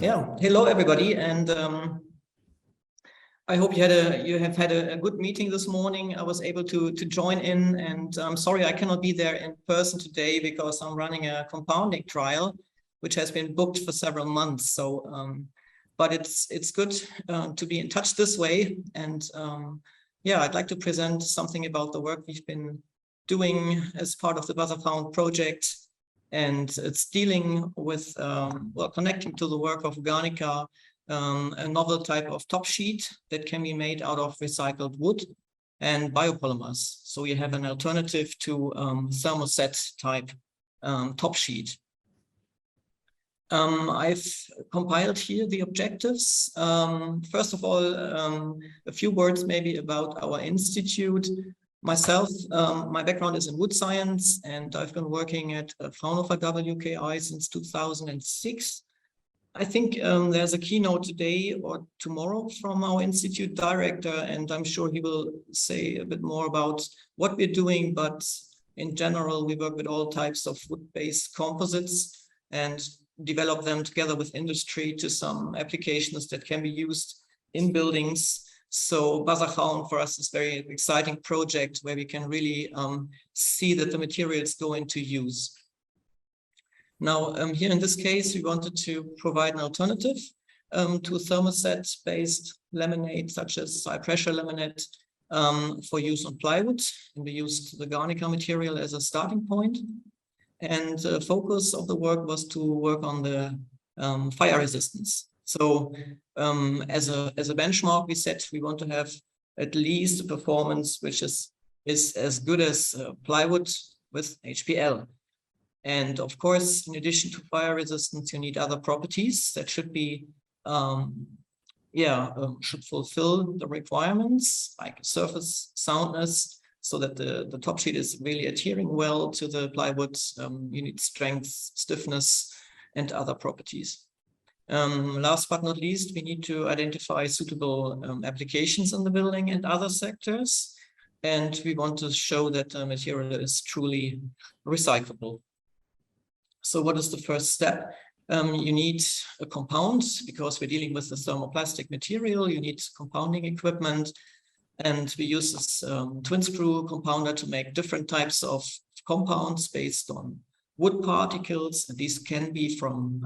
Yeah, hello everybody, and I hope you have had a good meeting this morning. I was able to join in, and I'm sorry I cannot be there in person today because I'm running a compounding trial, which has been booked for several months. So, but it's good to be in touch this way, and yeah, I'd like to present something about the work we've been doing as part of the Basajaun project. And it's dealing with, well, connecting to the work of Garnica, a novel type of top sheet that can be made out of recycled wood and biopolymers. So you have an alternative to thermoset type top sheet. I've compiled here the objectives. First of all, a few words maybe about our institute. Myself, my background is in wood science, and I've been working at Fraunhofer WKI since 2006. I think there's a keynote today or tomorrow from our institute director, and I'm sure he will say a bit more about what we're doing. But in general, we work with all types of wood-based composites and develop them together with industry to some applications that can be used in buildings. So Basajaun for us is a very exciting project where we can really see that the materials go into use. Now, here in this case, we wanted to provide an alternative to thermoset-based laminate, such as high pressure laminate, for use on plywood. And we used the Garnica material as a starting point. And the focus of the work was to work on the fire resistance. So as a benchmark, we said we want to have at least a performance which is as good as plywood with HPL. And of course, in addition to fire resistance, you need other properties that should be, should fulfill the requirements, like surface soundness, so that the top sheet is really adhering well to the plywood. You need strength, stiffness, and other properties. Last but not least, we need to identify suitable applications in the building and other sectors. And we want to show that the material is truly recyclable. So what is the first step? You need a compound because we're dealing with the thermoplastic material. You need compounding equipment. And we use this twin screw compounder to make different types of compounds based on wood particles. And these can be from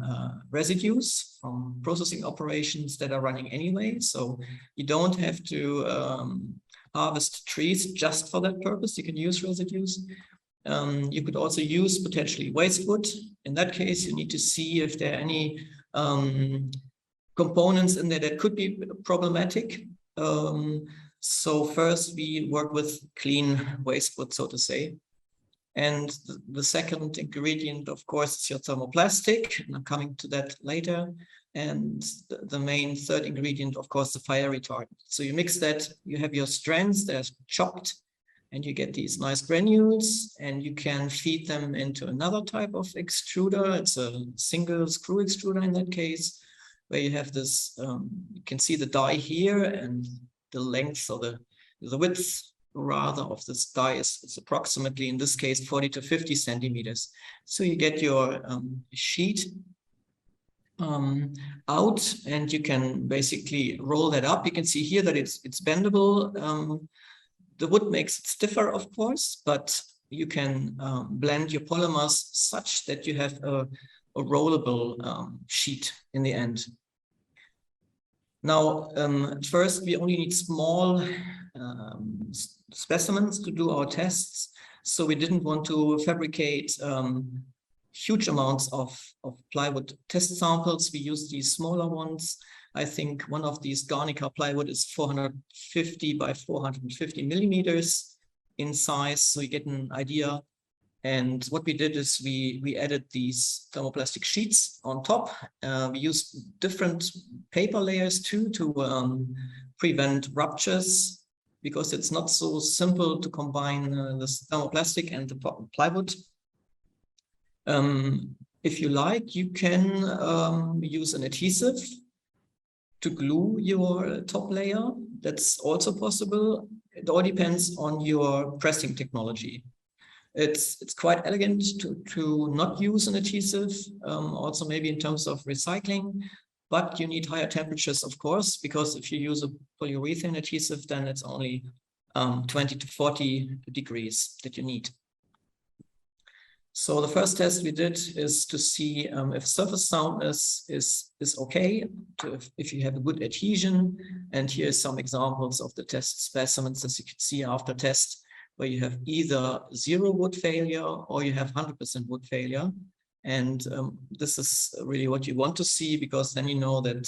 residues from processing operations that are running anyway. So you don't have to harvest trees just for that purpose. You can use residues. You could also use potentially waste wood. In that case, you need to see if there are any components in there that could be problematic. So first we work with clean waste wood, so to say. And the second ingredient, of course, is your thermoplastic, and I'm coming to that later. And the main third ingredient, of course, the fire retardant. So you mix that, you have your strands that are chopped, and you get these nice granules, and you can feed them into another type of extruder. It's a single screw extruder in that case, where you have this, you can see the die here, and the length or the width rather of this die is approximately, in this case, 40 to 50 centimeters. So you get your sheet out, and you can basically roll that up. You can see here that it's bendable. The wood makes it stiffer, of course, but you can blend your polymers such that you have a rollable sheet in the end. Now, at first, we only need small specimens to do our tests. So we didn't want to fabricate huge amounts of plywood test samples. We used these smaller ones. I think one of these Garnica plywood is 450 by 450 millimeters in size. So you get an idea. And what we did is we added these thermoplastic sheets on top. We used different paper layers too to prevent ruptures, because it's not so simple to combine this thermoplastic and the plywood. If you like, you can use an adhesive to glue your top layer. That's also possible. It all depends on your pressing technology. It's quite elegant to not use an adhesive, also maybe in terms of recycling. but you need higher temperatures, of course, because if you use a polyurethane adhesive, then it's only 20 to 40 degrees that you need. So the first test we did is to see if surface soundness is okay, if you have a good adhesion. And here are some examples of the test specimens, as you can see after test, where you have either 0 wood failure or you have 100% wood failure. And this is really what you want to see, because then you know that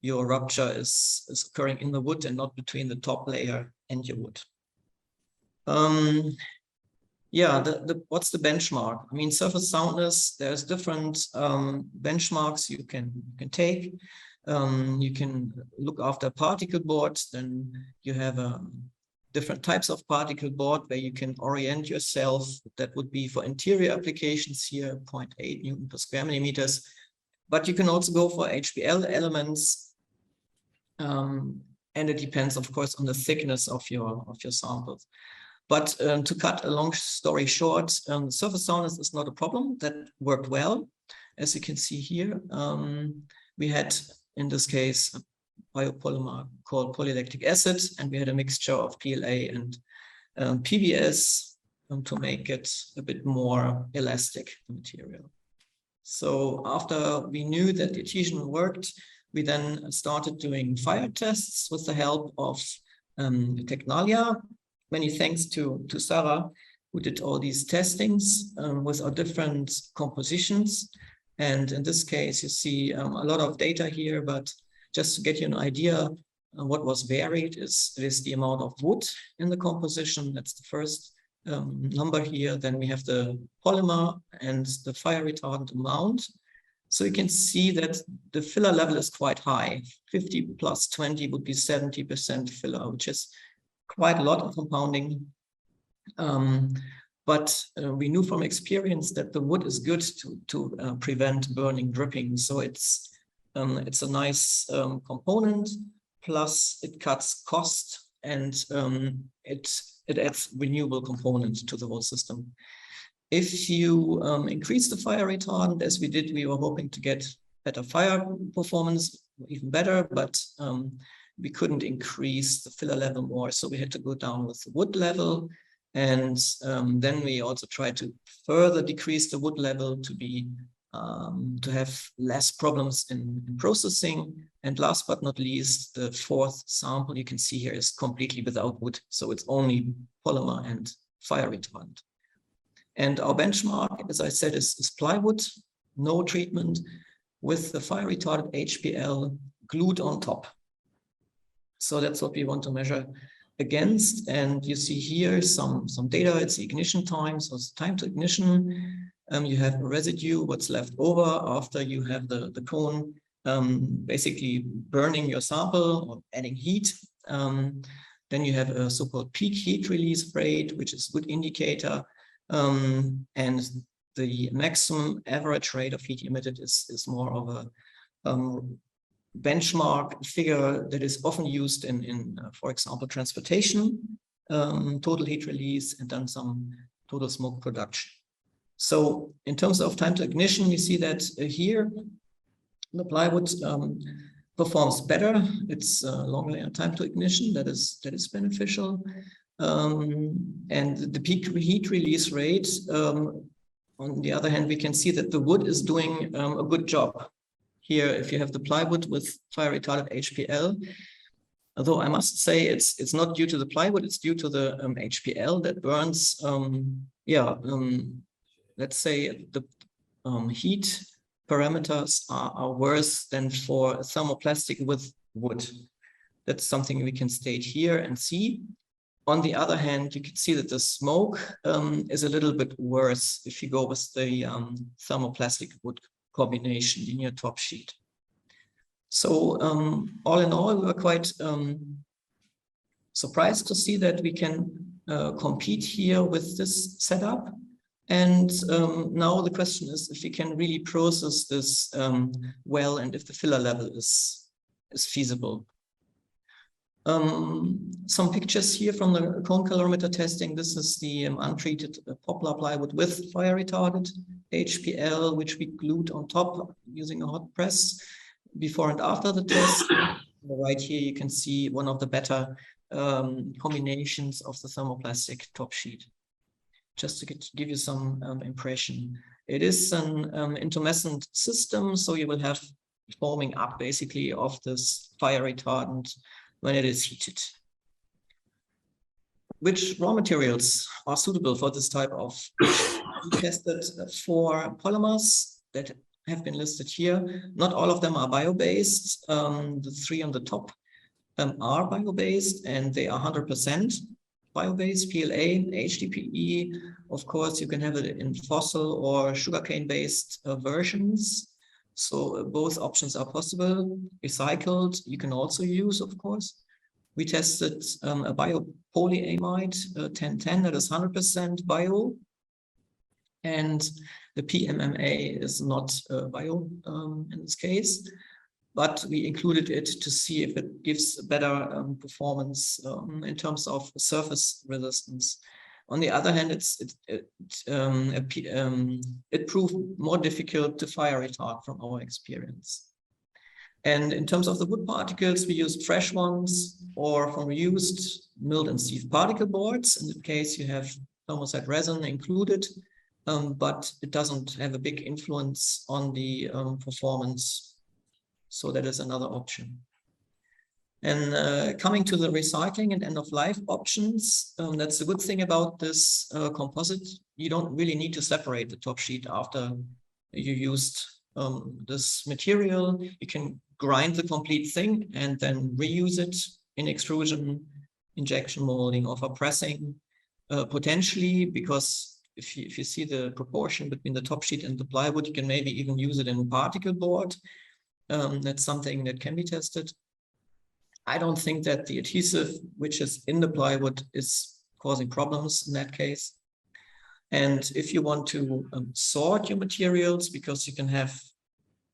your rupture is occurring in the wood and not between the top layer and your wood. Yeah, what's the benchmark? I mean, surface soundness, there's different benchmarks you can take. You can look after particle boards, then you have different types of particle board where you can orient yourself. That would be for interior applications here, 0.8 Newton per square millimeters. But you can also go for HPL elements. And it depends, of course, on the thickness of your samples. But to cut a long story short, surface soundness is not a problem. That worked well. As you can see here, we had, in this case, a biopolymer called polylactic acid, and we had a mixture of PLA and PBS to make it a bit more elastic material. So after we knew that the adhesion worked, we then started doing fire tests with the help of TECNALIA. Many thanks to Sarah, who did all these testings with our different compositions. And in this case, you see a lot of data here, but just to get you an idea, what was varied is the amount of wood in the composition. That's the first number here. Then we have the polymer and the fire retardant amount. So you can see that the filler level is quite high. 50 plus 20 would be 70% filler, which is quite a lot of compounding. But we knew from experience that the wood is good to prevent burning, dripping. So it's a nice component, plus it cuts cost, and it adds renewable component to the whole system. If you increase the fire retardant, as we did, we were hoping to get better fire performance, even better, but we couldn't increase the filler level more, so we had to go down with the wood level. And then we also tried to further decrease the wood level to have less problems in processing. And last but not least, the fourth sample you can see here is completely without wood, so it's only polymer and fire retardant. And our benchmark, as I said, is plywood, no treatment, with the fire retardant HPL glued on top. So that's what we want to measure against. And you see here some data. It's the ignition time, so it's time to ignition. You have a residue, what's left over after you have the cone basically burning your sample or adding heat. Then you have a so-called peak heat release rate, which is a good indicator. And the maximum average rate of heat emitted is more of a benchmark figure that is often used in for example, transportation, total heat release, and then some total smoke production. So in terms of time to ignition, you see that here the plywood performs better. It's longer in time to ignition. That is beneficial. And the peak heat release rate, on the other hand, we can see that the wood is doing a good job. Here, if you have the plywood with fire retardant HPL, although I must say it's not due to the plywood, it's due to the HPL that burns. Let's say the heat parameters are worse than for thermoplastic with wood. That's something we can state here and see. On the other hand, you can see that the smoke is a little bit worse if you go with the thermoplastic wood combination in your top sheet. So all in all, we were quite surprised to see that we can compete here with this setup. And now the question is if we can really process this well, and if the filler level is feasible. Some pictures here from the cone calorimeter testing. This is the untreated poplar plywood with fire retardant HPL, which we glued on top using a hot press. before and after the test. Right here, you can see one of the better combinations of the thermoplastic top sheet. Just to give you some impression. It is an intermittent system, so you will have forming up basically of this fire retardant when it is heated. Which raw materials are suitable for this type of? We tested 4 polymers that have been listed here. Not all of them are bio-based. The 3 on the top are bio-based, and they are 100% bio-based, PLA, HDPE. Of course, you can have it in fossil or sugarcane-based versions. So both options are possible. Recycled, you can also use, of course. We tested a biopolyamide 1010 that is 100% bio. And the PMMA is not bio in this case, but we included it to see if it gives better performance in terms of surface resistance. On the other hand, it proved more difficult to fire retard from our experience. And in terms of the wood particles, we used fresh ones or from reused milled and sieved particle boards. In that case, you have thermoset resin included, but it doesn't have a big influence on the performance. So that is another option. And coming to the recycling and end-of-life options, that's the good thing about this composite. You don't really need to separate the top sheet after you used this material. You can grind the complete thing and then reuse it in extrusion, injection molding, or for pressing, potentially, because if you see the proportion between the top sheet and the plywood, you can maybe even use it in particle board. That's something that can be tested. I don't think that the adhesive, which is in the plywood, is causing problems in that case. And if you want to sort your materials, because you can have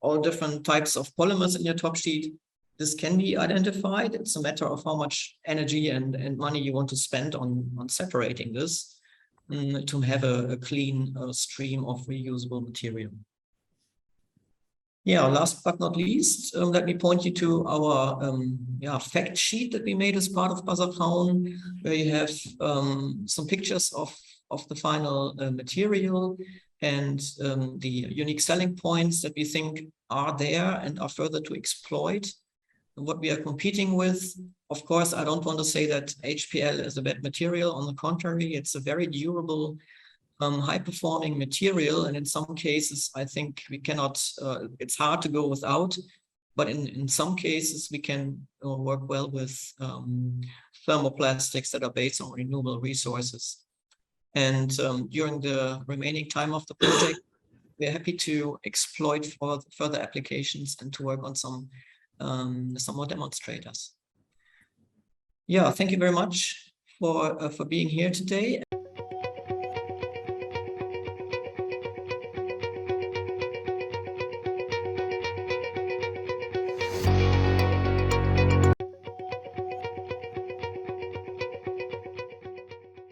all different types of polymers in your top sheet, this can be identified. It's a matter of how much energy and money you want to spend on separating this to have a clean stream of reusable material. Yeah, last but not least, let me point you to our fact sheet that we made as part of Basajaun, where you have some pictures of the final material and the unique selling points that we think are there and are further to exploit. What we are competing with, of course, I don't want to say that HPL is a bad material. On the contrary, it's a very durable, high-performing material, and in some cases, I think we cannot. It's hard to go without, but in some cases, we can work well with thermoplastics that are based on renewable resources. And during the remaining time of the project, we're happy to exploit for further applications and to work on some more demonstrators. Yeah, thank you very much for being here today.